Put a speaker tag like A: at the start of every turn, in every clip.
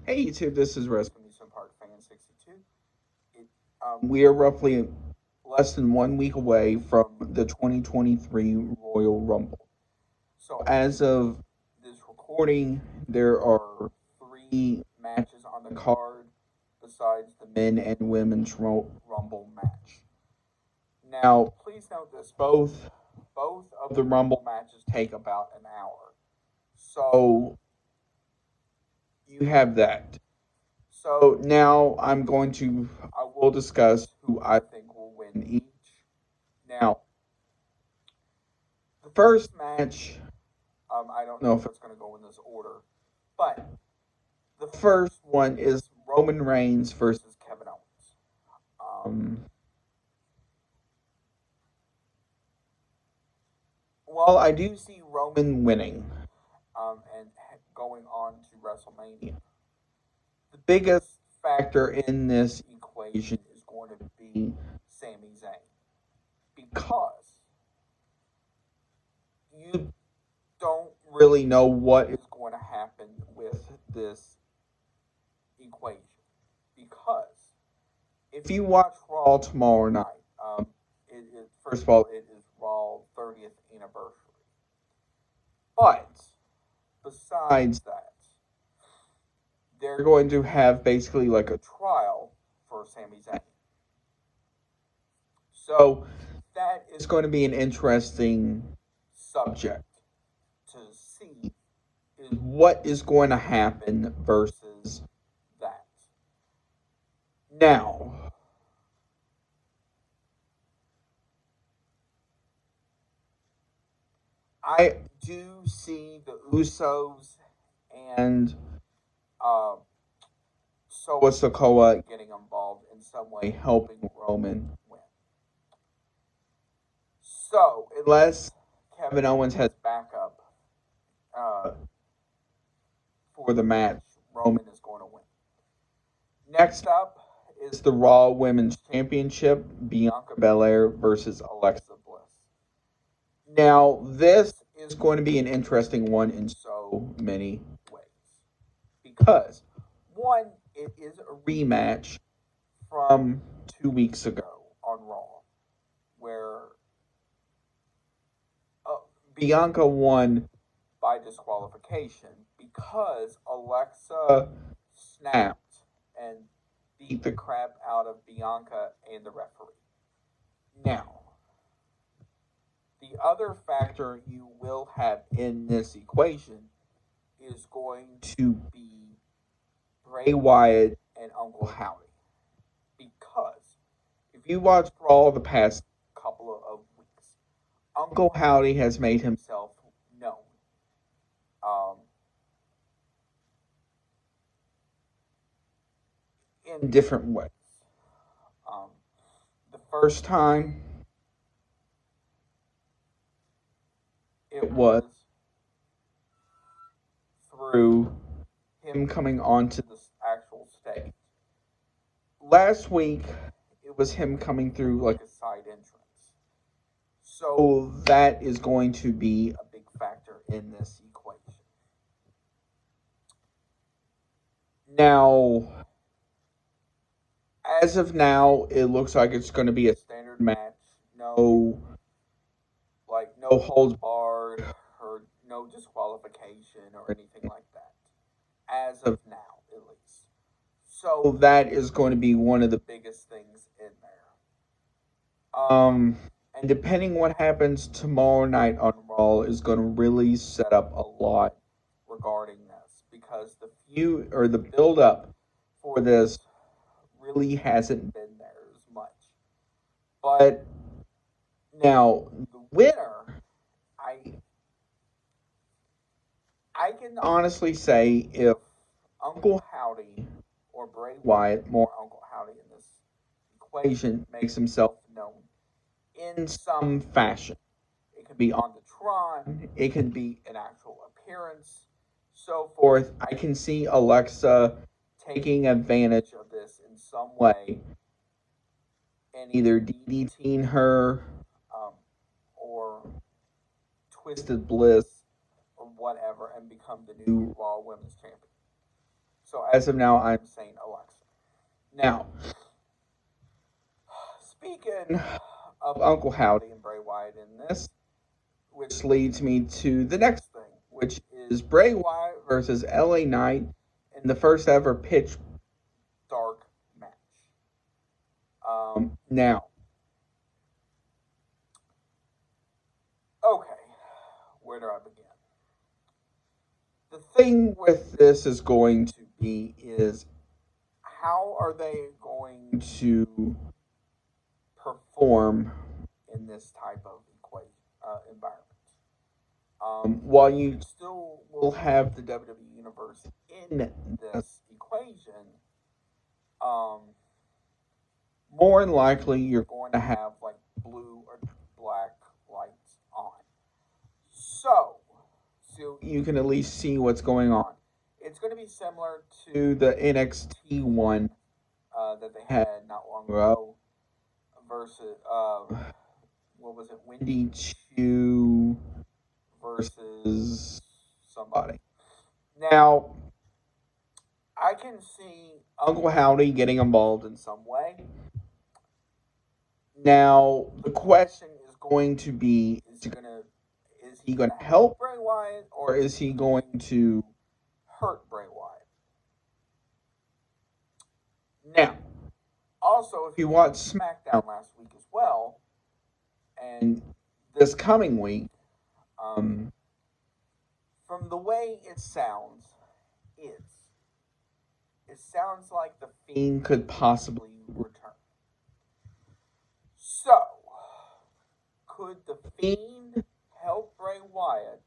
A: Hey YouTube, this is Wrestling Amusement Park Fan 62. We are roughly less than 1 week away from the 2023 Royal Rumble. So as of this recording, there are three matches on the card besides the men and women's Rumble match. Now, please note this: both of the Rumble matches take about an hour. So you have that. So now I will discuss who I think will win each. Now, the first match, I don't know if it's going to go in this order, but the first one is Roman Reigns versus Kevin Owens. Well, I do see Roman winning and going on to WrestleMania. The biggest factor in this equation is going to be Sami Zayn because you don't really know what is going to happen with this equation. Because if you watch Raw tomorrow night, first of all, it is Raw 30th anniversary. But besides that, they're going to have basically like a trial for Sami Zayn. So that is going to be an interesting subject to see is what is going to happen versus that. Now, I do see the Usos and uh, Solo Sikoa getting involved in some way, helping Roman win. So, unless Kevin Owens has backup uh, for the match, Roman is going to win. Next up is the Raw Women's Championship, Bianca Belair versus Alexa Bliss. Now, this is going to be an interesting one in so many ways. Because, one, it is a rematch from 2 weeks ago on Raw, where Bianca won by disqualification because Alexa snapped and beat the crap out of Bianca and the referee. Now, the other factor you will have in this equation is going to be Bray Wyatt and Uncle Howdy. Because if you watch Raw the past couple of weeks, Uncle Howdy has made himself known. Um, in different ways. Um, the first time it was through him coming onto the actual stage. Last week, it was him coming through like a side entrance. So that is going to be a big factor in this equation. Now, as of now, it looks like it's going to be a standard match. No holds barred or no disqualification or anything like that. As of now, at least. So that is going to be one of the biggest things in there. And depending what happens tomorrow night on Raw is going to really set up a lot regarding this because the build up for this really hasn't been there as much. But now the winner, I can honestly say if Uncle Howdy or Bray Wyatt, more Uncle Howdy in this equation, makes himself known in some fashion. It could be on the Tron, it can be an actual appearance, so forth. I can see Alexa taking advantage of this in some way and either DDTing her um, or Twisted Bliss or whatever and become the new Raw Women's Champion. So as of now, I'm saying Alexa. Now, speaking of Uncle Howdy and Bray Wyatt in this, which leads me to the next thing, which is Bray Wyatt versus LA Knight in the first ever Pitch Dark match. Now, okay, where do I begin? The thing with this is going to be is how are they going to perform in this type of environment? While you still will have the WWE Universe in this equation, more than likely you're going to have like blue or black lights on. So you can at least see what's going on. It's going to be similar to the NXT one that they had not long ago versus what was it, Wendy Chu versus somebody. Now, I can see Uncle Howdy getting involved in some way. Now, the question is going to be: is he gonna help Bray Wyatt, or is he going to hurt Bray Wyatt? Now, also, if you watched SmackDown last week as well, and this coming week, from the way it sounds, it sounds like the Fiend could possibly return. So, could the Fiend help Bray Wyatt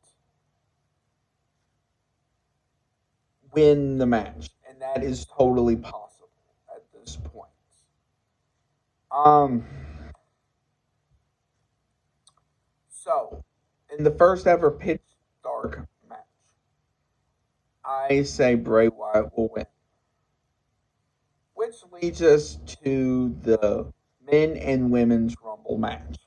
A: win the match? And that is totally possible at this point. So, in the first ever Pitch Dark match, I say Bray Wyatt will win. Which leads us to the men and women's Rumble match.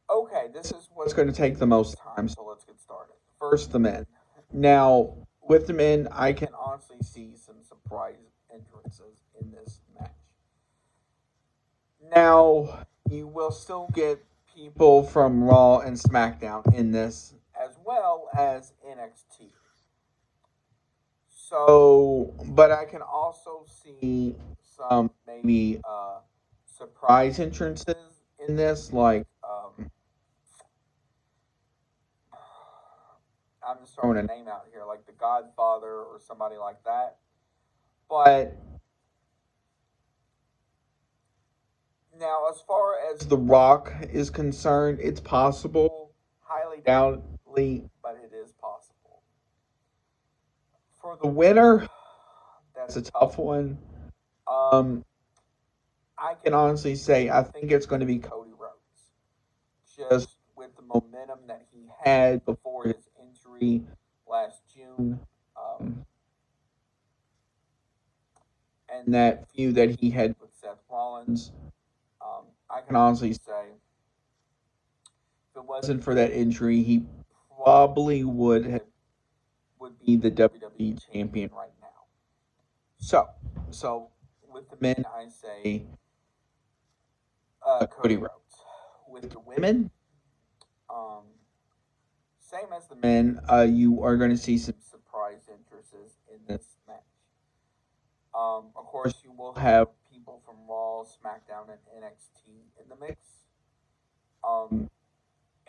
A: Okay, this is what's going to take the most time, so let's get started. First, the men. Now, with the men, I can honestly see some surprise entrances in this match. Now, you will still get people from Raw and SmackDown in this, as well as NXT. So, but I can also see some maybe surprise entrances in this, like I'm just throwing a name out here, like the Godfather or somebody like that. But now, as far as The Rock is concerned, it's possible, highly doubtly, but it is possible. For the winner, that's a tough one. I can honestly say I think it's going to be Cody Rhodes, just with the momentum that he had before his injury last June, and that feud that he had with Seth Rollins. I can honestly say, if it wasn't for that injury, he probably would be the WWE champion right now. So with the men, I say Cody Rhodes. With the women, same as the men, you are going to see some surprise entrances in this match. Of course, you will have people from Raw, SmackDown, and NXT in the mix.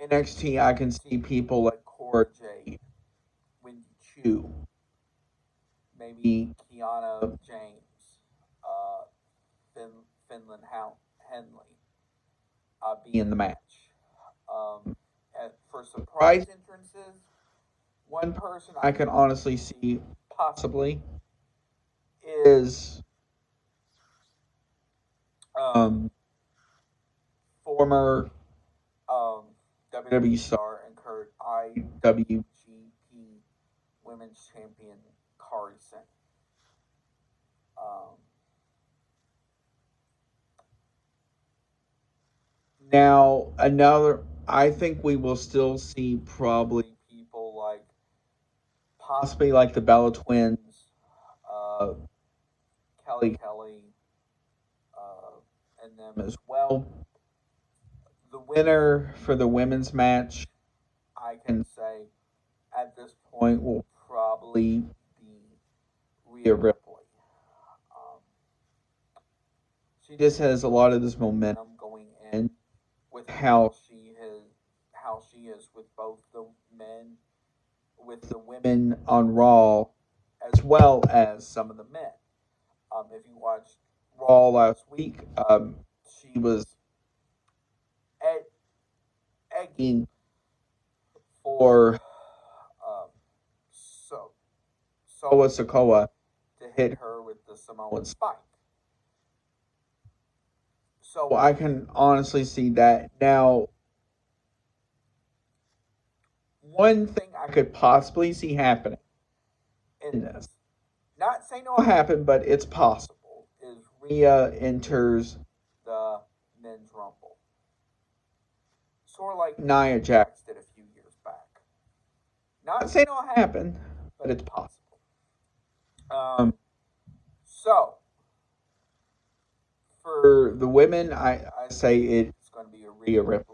A: NXT, I can see people like Cora Jade, Wendy Chu, maybe Kiana James, Finland Henley be in the match. For surprise entrances, one person I can honestly see possibly is former WWE star and current IWGP Women's Champion Kairi Sane. Now, I think we will still see probably people like, possibly like the Bella Twins, Kelly, and them as well. The winner for the women's match, I can say at this point, will probably be Rhea Ripley. Um, she just has a lot of this momentum going in with how she is with both the men, with the women on Raw, as well as some of the men. If you watched Raw last week, she was ed- egging for um, so Soa Sokoa to hit her with the Samoan spike. So I can honestly see that. Now, one thing I could possibly see happening in this, not saying it'll happen, but it's possible, is Rhea enters the men's rumble. Sort of like Nia Jax did a few years back. Not saying it'll happen, but it's possible. So, for the women, I say it's going to be a Rhea Ripley